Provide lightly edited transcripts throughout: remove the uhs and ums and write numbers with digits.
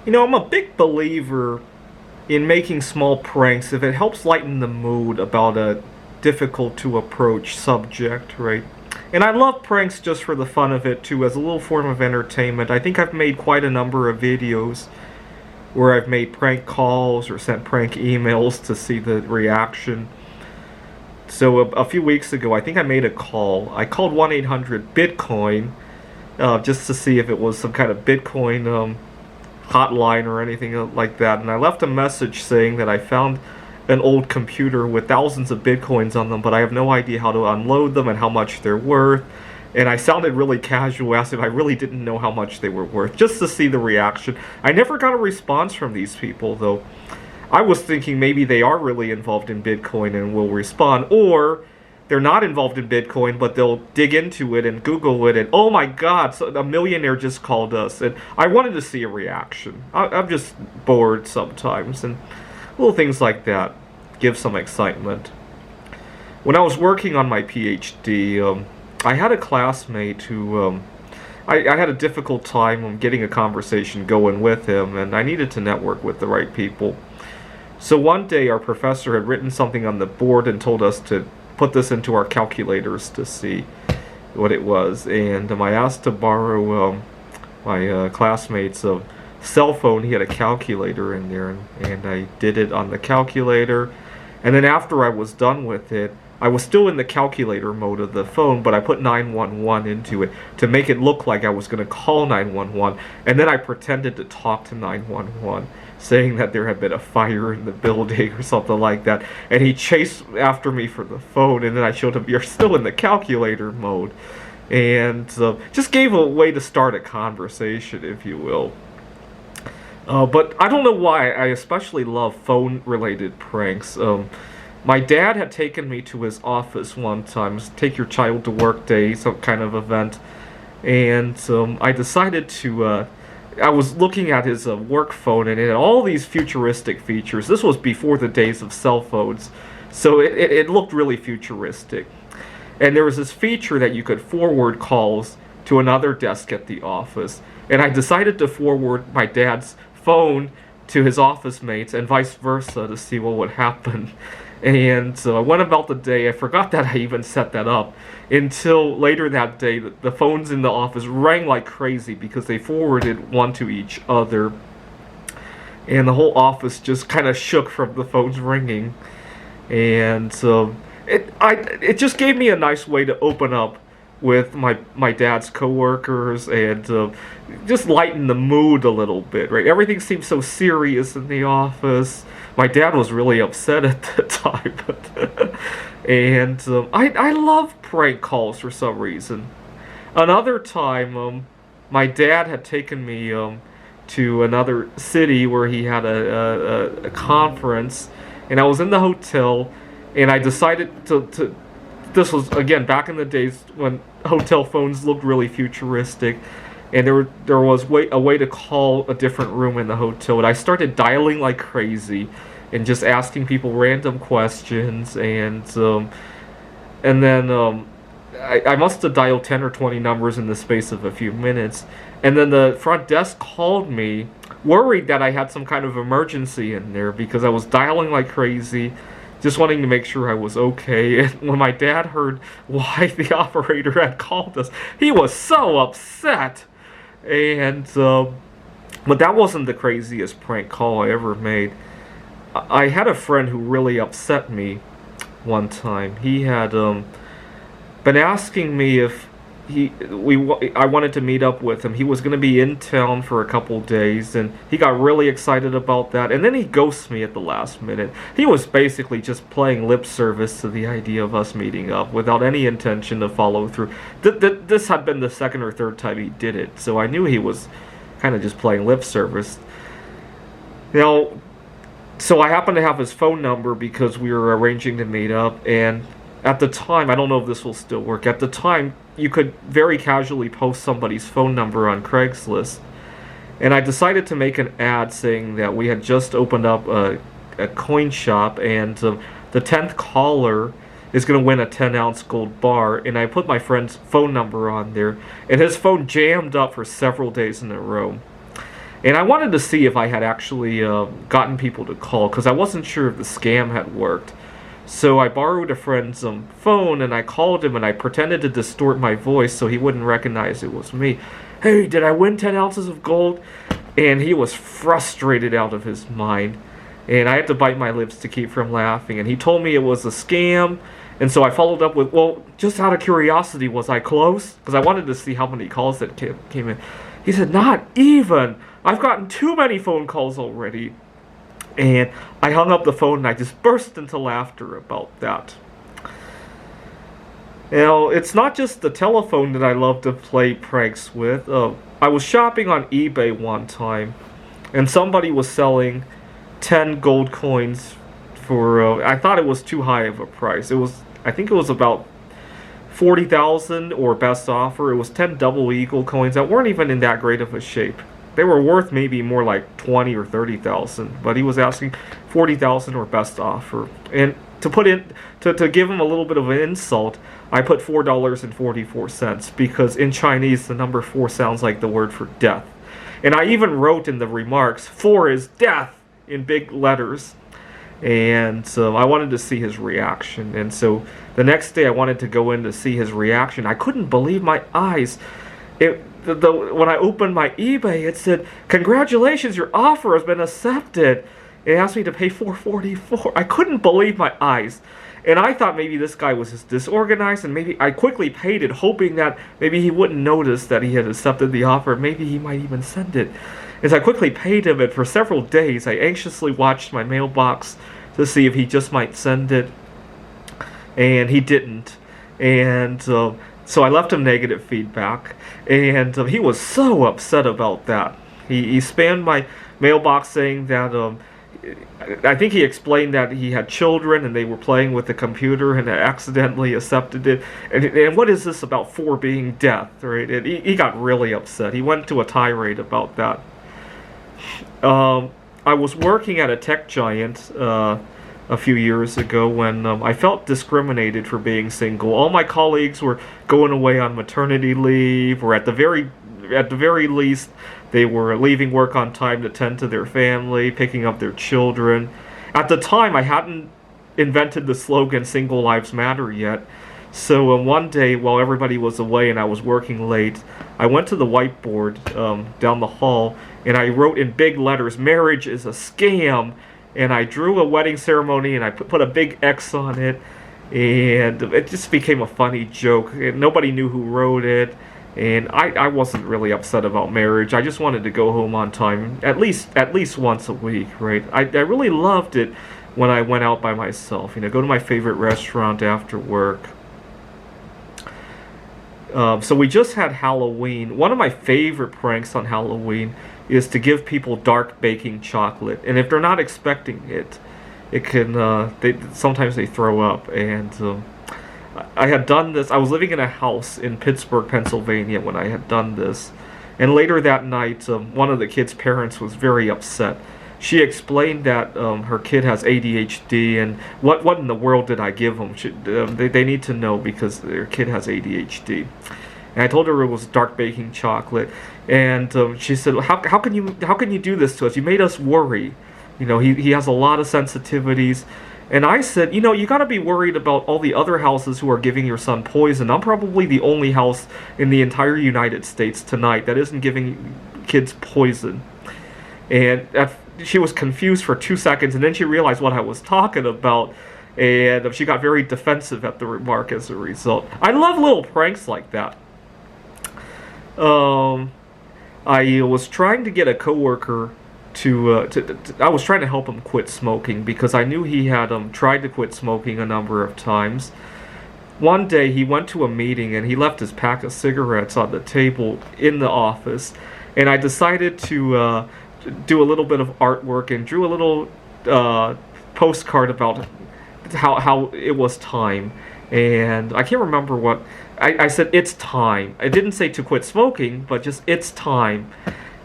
I'm a big believer in making small pranks if it helps lighten the mood about a difficult to approach subject, right? And I love pranks just for the fun of it too, as a little form of entertainment. I think I've made quite a number of videos where I've made prank calls or sent prank emails to see the reaction. So a few weeks ago, I think I made a call. I called 1-800-BITCOIN just to see if it was some kind of Bitcoin hotline or anything like that. And I left a message saying that I found an old computer with thousands of Bitcoins on them, but I have no idea how to unload them and how much they're worth. And I sounded really casual, as if I really didn't know how much they were worth, just to see the reaction. I never got a response from these people, though. I was thinking maybe they are really involved in Bitcoin and will respond, or they're not involved in Bitcoin, but they'll dig into it and Google it, and oh my God, so a millionaire just called us, and I wanted to see a reaction. I'm just bored sometimes, and little things like that give some excitement. When I was working on my PhD, I had a classmate who I had a difficult time getting a conversation going with him, and I needed to network with the right people. So one day our professor had written something on the board and told us to put this into our calculators to see what it was. And I asked to borrow my classmate's cell phone. He had a calculator in there, and I did it on the calculator. And then after I was done with it, I was still in the calculator mode of the phone, but I put 911 into it to make it look like I was going to call 911. And then I pretended to talk to 911, saying that there had been a fire in the building or something like that. And he chased after me for the phone, and then I showed him, you're still in the calculator mode. And just gave a way to start a conversation, if you will. But I don't know why I especially love phone-related pranks. My dad had taken me to his office one time, take your child to work day, some kind of event, and I decided to, I was looking at his work phone, and it had all these futuristic features. This was before the days of cell phones, so it looked really futuristic. And there was this feature that you could forward calls to another desk at the office, and I decided to forward my dad's phone to his office mates and vice versa to see what would happen. And so I went about the day. I forgot that I even set that up until later that day. The phones in the office rang like crazy because they forwarded one to each other, and the whole office just kind of shook from the phones ringing. And it just gave me a nice way to open up with my dad's coworkers and just lighten the mood a little bit, right? Everything seemed so serious in the office. My dad was really upset at the time. And I love prank calls for some reason. Another time, my dad had taken me to another city where he had a conference, and I was in the hotel, and I decided to this was, again, back in the days when hotel phones looked really futuristic, and there was a way to call a different room in the hotel, and I started dialing like crazy and just asking people random questions, and then I must have dialed 10 or 20 numbers in the space of a few minutes, and then the front desk called me, worried that I had some kind of emergency in there because I was dialing like crazy, just wanting to make sure I was okay. And when my dad heard why the operator had called us, he was so upset. And but that wasn't the craziest prank call I ever made. I had a friend who really upset me one time. He had been asking me if I wanted to meet up with him. He was going to be in town for a couple days, and he got really excited about that, and then he ghosts me at the last minute. He was basically just playing lip service to the idea of us meeting up without any intention to follow through. This had been the second or third time he did it, so I knew he was kind of just playing lip service. Now, so I happened to have his phone number because we were arranging to meet up, and at the time, I don't know if this will still work, at the time, you could very casually post somebody's phone number on Craigslist. And I decided to make an ad saying that we had just opened up a coin shop, and the 10th caller is going to win a 10-ounce gold bar. And I put my friend's phone number on there, and his phone jammed up for several days in a row. And I wanted to see if I had actually gotten people to call, because I wasn't sure if the scam had worked. So I borrowed a friend's phone, and I called him, and I pretended to distort my voice so he wouldn't recognize it was me. Hey, did I win 10 ounces of gold? And he was frustrated out of his mind. And I had to bite my lips to keep from laughing. And he told me it was a scam. And so I followed up with, well, just out of curiosity, was I close? Because I wanted to see how many calls that came in. He said, not even. I've gotten too many phone calls already. And I hung up the phone and I just burst into laughter about that. Now, it's not just the telephone that I love to play pranks with. I was shopping on eBay one time, and somebody was selling 10 gold coins for, I thought it was too high of a price. I think it was about 40,000 or best offer. It was 10 double eagle coins that weren't even in that great of a shape. They were worth maybe more like 20 or 30,000, but he was asking 40,000 or best offer. And to put in, to give him a little bit of an insult, I put $4.44 because in Chinese the number 4 sounds like the word for death. And I even wrote in the remarks, 4 is death in big letters. And so I wanted to see his reaction. And so the next day I wanted to go in to see his reaction. I couldn't believe my eyes. When I opened my eBay, it said, "Congratulations, your offer has been accepted." It asked me to pay $4.44. I couldn't believe my eyes. And I thought maybe this guy was just disorganized, and maybe I quickly paid it, hoping that maybe he wouldn't notice that he had accepted the offer. Maybe he might even send it. As I quickly paid him, and for several days, I anxiously watched my mailbox to see if he just might send it. And he didn't. And so I left him negative feedback, and he was so upset about that. He spammed my mailbox saying that, I think he explained that he had children and they were playing with the computer and accidentally accepted it. And what is this about 4 being death, right? And he got really upset. He went to a tirade about that. I was working at a tech giant a few years ago when I felt discriminated for being single. All my colleagues were going away on maternity leave, or at the very least, they were leaving work on time to tend to their family, picking up their children. At the time, I hadn't invented the slogan "Single Lives Matter" yet. So one day, while everybody was away and I was working late, I went to the whiteboard down the hall, and I wrote in big letters, "Marriage is a scam." And I drew a wedding ceremony, and I put a big X on it, and it just became a funny joke. And nobody knew who wrote it, and I wasn't really upset about marriage. I just wanted to go home on time, at least once a week, right? I really loved it when I went out by myself. Go to my favorite restaurant after work. So we just had Halloween. One of my favorite pranks on Halloween is to give people dark baking chocolate, and if they're not expecting it, it can sometimes they throw up. And I had done this. I was living in a house in Pittsburgh, Pennsylvania when I had done this, and later that night, one of the kids' parents was very upset. She explained that her kid has ADHD, and what in the world did I give them? They need to know because their kid has ADHD. And I told her it was dark baking chocolate, and she said, "How can you do this to us? You made us worry. He has a lot of sensitivities." And I said, you got to be worried about all the other houses who are giving your son poison. I'm probably the only house in the entire United States tonight that isn't giving kids poison. And she was confused for 2 seconds, and then she realized what I was talking about, and she got very defensive at the remark as a result. I love little pranks like that. I was trying to get a coworker I was trying to help him quit smoking because I knew he had tried to quit smoking a number of times. One day he went to a meeting and he left his pack of cigarettes on the table in the office, and I decided to do a little bit of artwork and drew a little postcard about how it was time. And I can't remember what I said. It's time. I didn't say to quit smoking, but just it's time.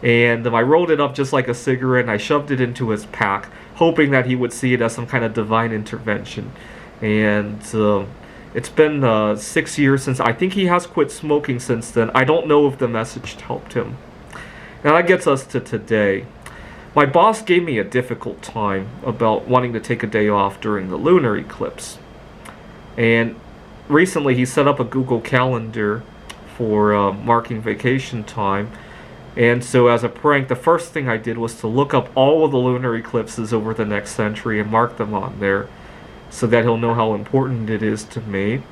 And I rolled it up just like a cigarette, and I shoved it into his pack, hoping that he would see it as some kind of divine intervention. And it's been 6 years since. I think he has quit smoking since then. I don't know if the message helped him. And that gets us to today. My boss gave me a difficult time about wanting to take a day off during the lunar eclipse. And recently he set up a Google Calendar for marking vacation time. And so as a prank, the first thing I did was to look up all of the lunar eclipses over the next century and mark them on there so that he'll know how important it is to me.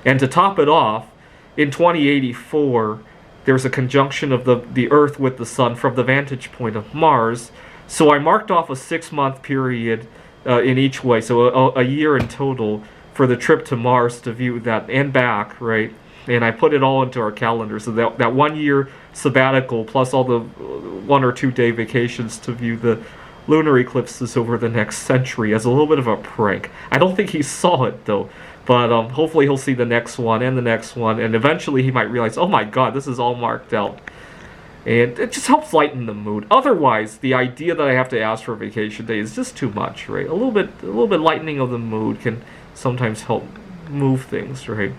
And to top it off, in 2084, there's a conjunction of the Earth with the Sun from the vantage point of Mars. So I marked off a 6-month period in each way, so a year in total for the trip to Mars to view that and back, right? And I put it all into our calendar, so that 1 year sabbatical plus all the 1 or 2 day vacations to view the lunar eclipses over the next century as a little bit of a prank. I don't think he saw it though, but hopefully he'll see the next one and the next one, and eventually he might realize, oh my god, this is all marked out. And it just helps lighten the mood. Otherwise, the idea that I have to ask for a vacation day is just too much, right? A little bit lightening of the mood can sometimes help move things, right?